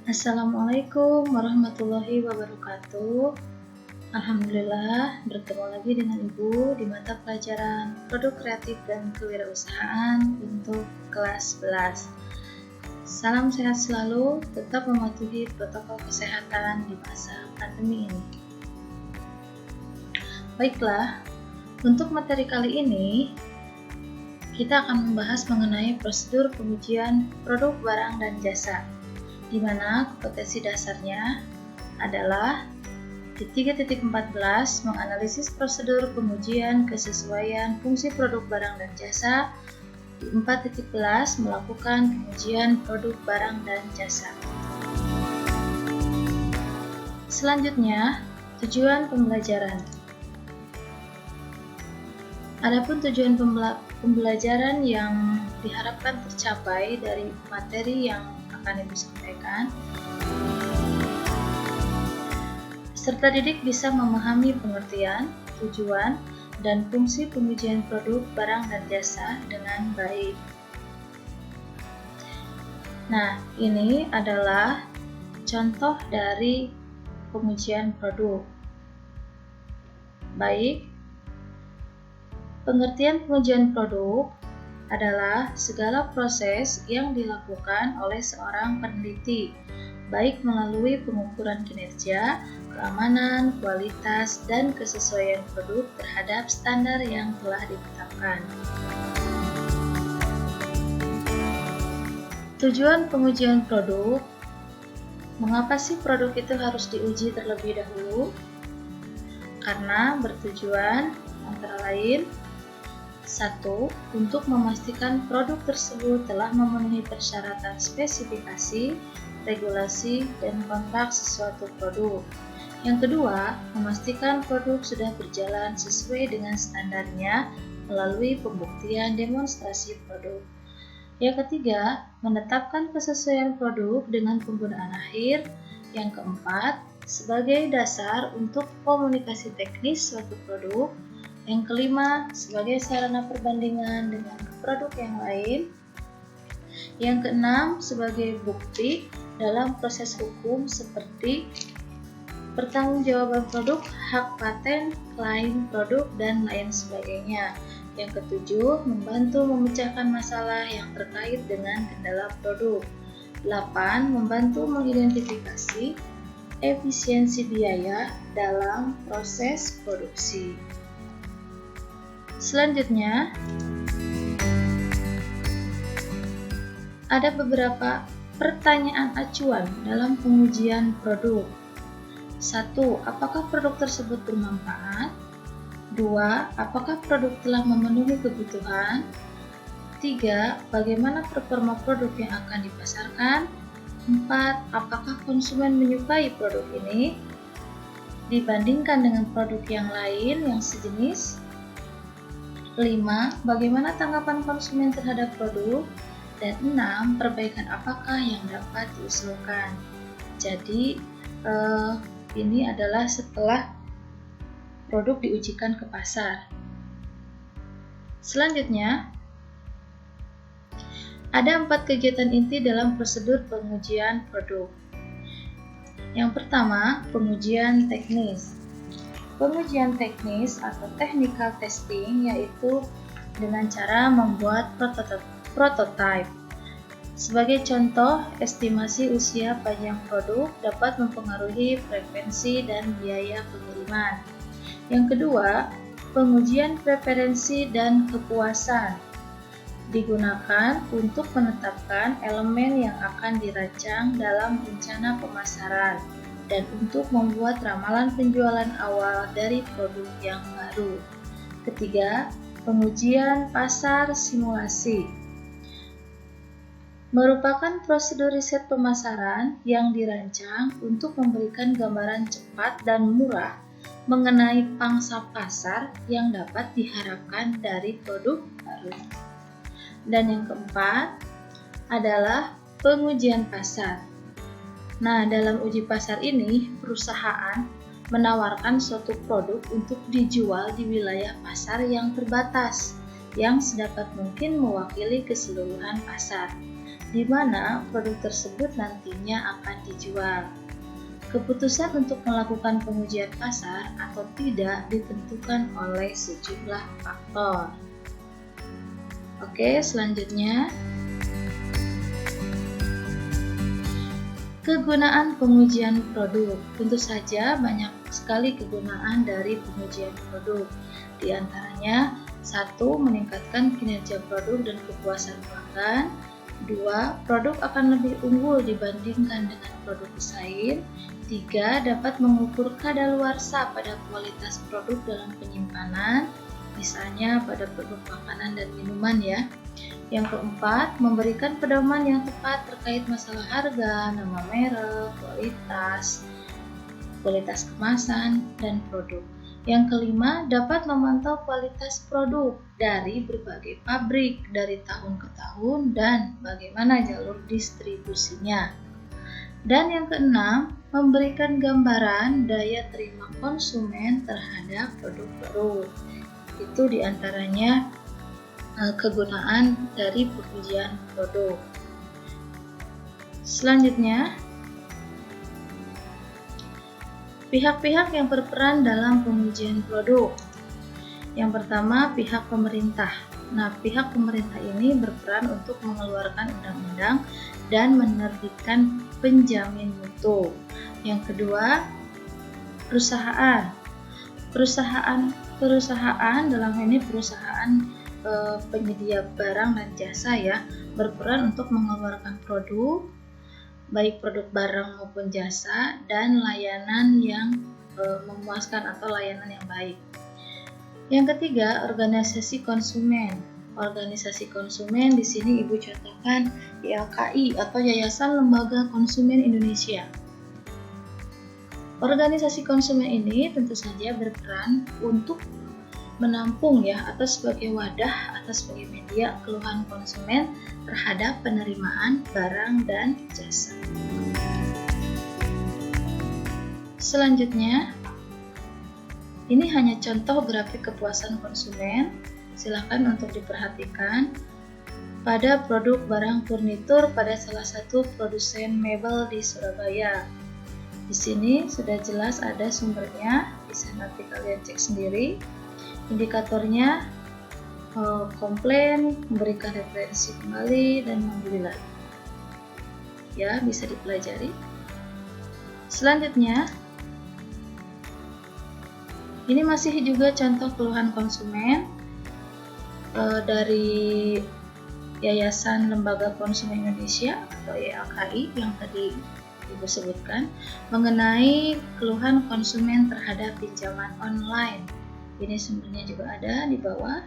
Assalamualaikum warahmatullahi wabarakatuh. Alhamdulillah, bertemu lagi dengan Ibu di mata pelajaran Produk Kreatif dan Kewirausahaan untuk kelas 11. Salam sehat selalu, tetap mematuhi protokol kesehatan di masa pandemi ini. Baiklah, untuk materi kali ini kita akan membahas mengenai prosedur pengujian produk, barang, dan jasa, di mana kompetensi dasarnya adalah di 3.14 menganalisis prosedur pengujian kesesuaian fungsi produk, barang, dan jasa. Di 4.11 melakukan pengujian produk, barang, dan jasa. Selanjutnya, tujuan pembelajaran. Adapun tujuan pembelajaran yang diharapkan tercapai dari materi yang akan Ibu sampaikan, peserta didik bisa memahami pengertian, tujuan, dan fungsi pengujian produk, barang, dan jasa dengan baik. Nah, ini adalah contoh dari pengujian produk. Baik, pengertian pengujian produk adalah segala proses yang dilakukan oleh seorang peneliti, baik melalui pengukuran kinerja, keamanan, kualitas, dan kesesuaian produk terhadap standar yang telah ditetapkan. Tujuan pengujian produk. Mengapa sih produk itu harus diuji terlebih dahulu? Karena bertujuan antara lain: 1. Untuk memastikan produk tersebut telah memenuhi persyaratan spesifikasi, regulasi, dan kontrak sesuatu produk. Yang kedua, memastikan produk sudah berjalan sesuai dengan standarnya melalui pembuktian demonstrasi produk. Yang ketiga, menetapkan kesesuaian produk dengan penggunaan akhir. Yang keempat, sebagai dasar untuk komunikasi teknis suatu produk. Yang kelima, sebagai sarana perbandingan dengan produk yang lain. Yang keenam, sebagai bukti dalam proses hukum seperti pertanggungjawaban produk, hak paten, klaim produk, dan lain sebagainya. Yang ketujuh, membantu memecahkan masalah yang terkait dengan kendala produk. 8. Membantu mengidentifikasi efisiensi biaya dalam proses produksi. Selanjutnya, ada beberapa pertanyaan acuan dalam pengujian produk. 1. Apakah produk tersebut bermanfaat? 2. Apakah produk telah memenuhi kebutuhan? 3. Bagaimana performa produk yang akan dipasarkan? 4. Apakah konsumen menyukai produk ini dibandingkan dengan produk yang lain yang sejenis? 5. Bagaimana tanggapan konsumen terhadap produk? Dan 6. Perbaikan apakah yang dapat diusulkan? Jadi, ini adalah setelah produk diujikan ke pasar. Selanjutnya, ada 4 kegiatan inti dalam prosedur pengujian produk. Yang pertama, pengujian teknis. Pengujian teknis atau technical testing yaitu dengan cara membuat prototype. Sebagai contoh, estimasi usia panjang produk dapat mempengaruhi frekuensi dan biaya pengiriman. Yang kedua, pengujian preferensi dan kepuasan digunakan untuk menetapkan elemen yang akan dirancang dalam rencana pemasaran dan untuk membuat ramalan penjualan awal dari produk yang baru. Ketiga, pengujian pasar simulasi merupakan prosedur riset pemasaran yang dirancang untuk memberikan gambaran cepat dan murah mengenai pangsa pasar yang dapat diharapkan dari produk baru. Dan yang keempat adalah pengujian pasar. Nah, dalam uji pasar ini, perusahaan menawarkan suatu produk untuk dijual di wilayah pasar yang terbatas, yang sedapat mungkin mewakili keseluruhan pasar. di mana produk tersebut nantinya akan dijual. Keputusan untuk melakukan pengujian pasar atau tidak ditentukan oleh sejumlah faktor. Oke, selanjutnya kegunaan pengujian produk. Tentu saja banyak sekali kegunaan dari pengujian produk. Di antaranya, 1. Meningkatkan kinerja produk dan kepuasan pelanggan. 2. Produk akan lebih unggul dibandingkan dengan produk pesaing. 3. Dapat mengukur kadaluarsa pada kualitas produk dalam penyimpanan, misalnya pada produk makanan dan minuman ya. Yang keempat, memberikan pedoman yang tepat terkait masalah harga, nama merek, kualitas kemasan, dan produk. Yang kelima, dapat memantau kualitas produk dari berbagai pabrik dari tahun ke tahun dan bagaimana jalur distribusinya. Dan yang keenam, memberikan gambaran daya terima konsumen terhadap produk-produk. Itu diantaranya kegunaan dari pengujian produk. Selanjutnya, pihak-pihak yang berperan dalam pengujian produk. Yang pertama, pihak pemerintah. Nah, pihak pemerintah ini berperan untuk mengeluarkan undang-undang dan menerbitkan penjamin mutu. Yang kedua, perusahaan. Perusahaan dalam ini perusahaan penyedia barang dan jasa ya, berperan untuk mengeluarkan produk, baik produk barang maupun jasa, dan layanan yang memuaskan atau layanan yang baik. Yang ketiga, organisasi konsumen. Organisasi konsumen di sini Ibu contohkan YLKI atau Yayasan Lembaga Konsumen Indonesia. Organisasi konsumen ini tentu saja berperan untuk menampung ya atau sebagai wadah atau sebagai media keluhan konsumen terhadap penerimaan barang dan jasa. Selanjutnya, ini hanya contoh grafik kepuasan konsumen. Silakan untuk diperhatikan pada produk barang furnitur pada salah satu produsen mebel di Surabaya. Di sini sudah jelas ada sumbernya, bisa nanti kalian cek sendiri. Indikatornya komplain, memberikan referensi kembali, dan membeli lagi. Ya, bisa dipelajari. Selanjutnya, ini masih juga contoh keluhan konsumen dari Yayasan Lembaga Konsumen Indonesia atau YLKI yang tadi Ibu sebutkan mengenai keluhan konsumen terhadap pinjaman online. Ini sumbernya juga ada di bawah.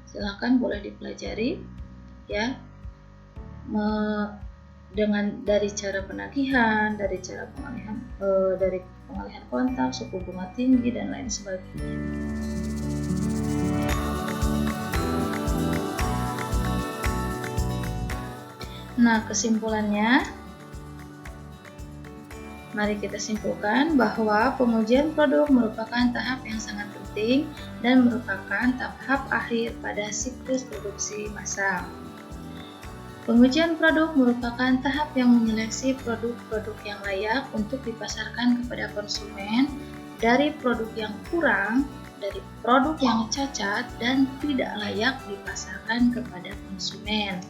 Silakan boleh dipelajari ya. Dengan dari cara penagihan, dari cara pengalihan kontak, suku bunga tinggi dan lain sebagainya. Nah, kesimpulannya, mari kita simpulkan bahwa pengujian produk merupakan tahap yang sangat penting dan merupakan tahap akhir pada siklus produksi massal. Pengujian produk merupakan tahap yang menyeleksi produk-produk yang layak untuk dipasarkan kepada konsumen dari produk yang kurang, dari produk yang cacat dan tidak layak dipasarkan kepada konsumen.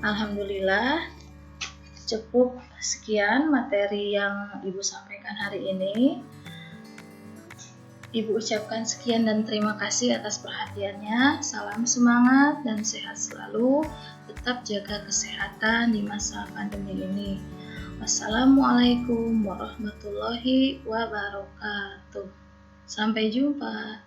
Alhamdulillah, cukup sekian materi yang Ibu sampaikan hari ini. Ibu ucapkan sekian dan terima kasih atas perhatiannya. Salam semangat dan sehat selalu. Tetap jaga kesehatan di masa pandemi ini. Wassalamualaikum warahmatullahi wabarakatuh. Sampai jumpa.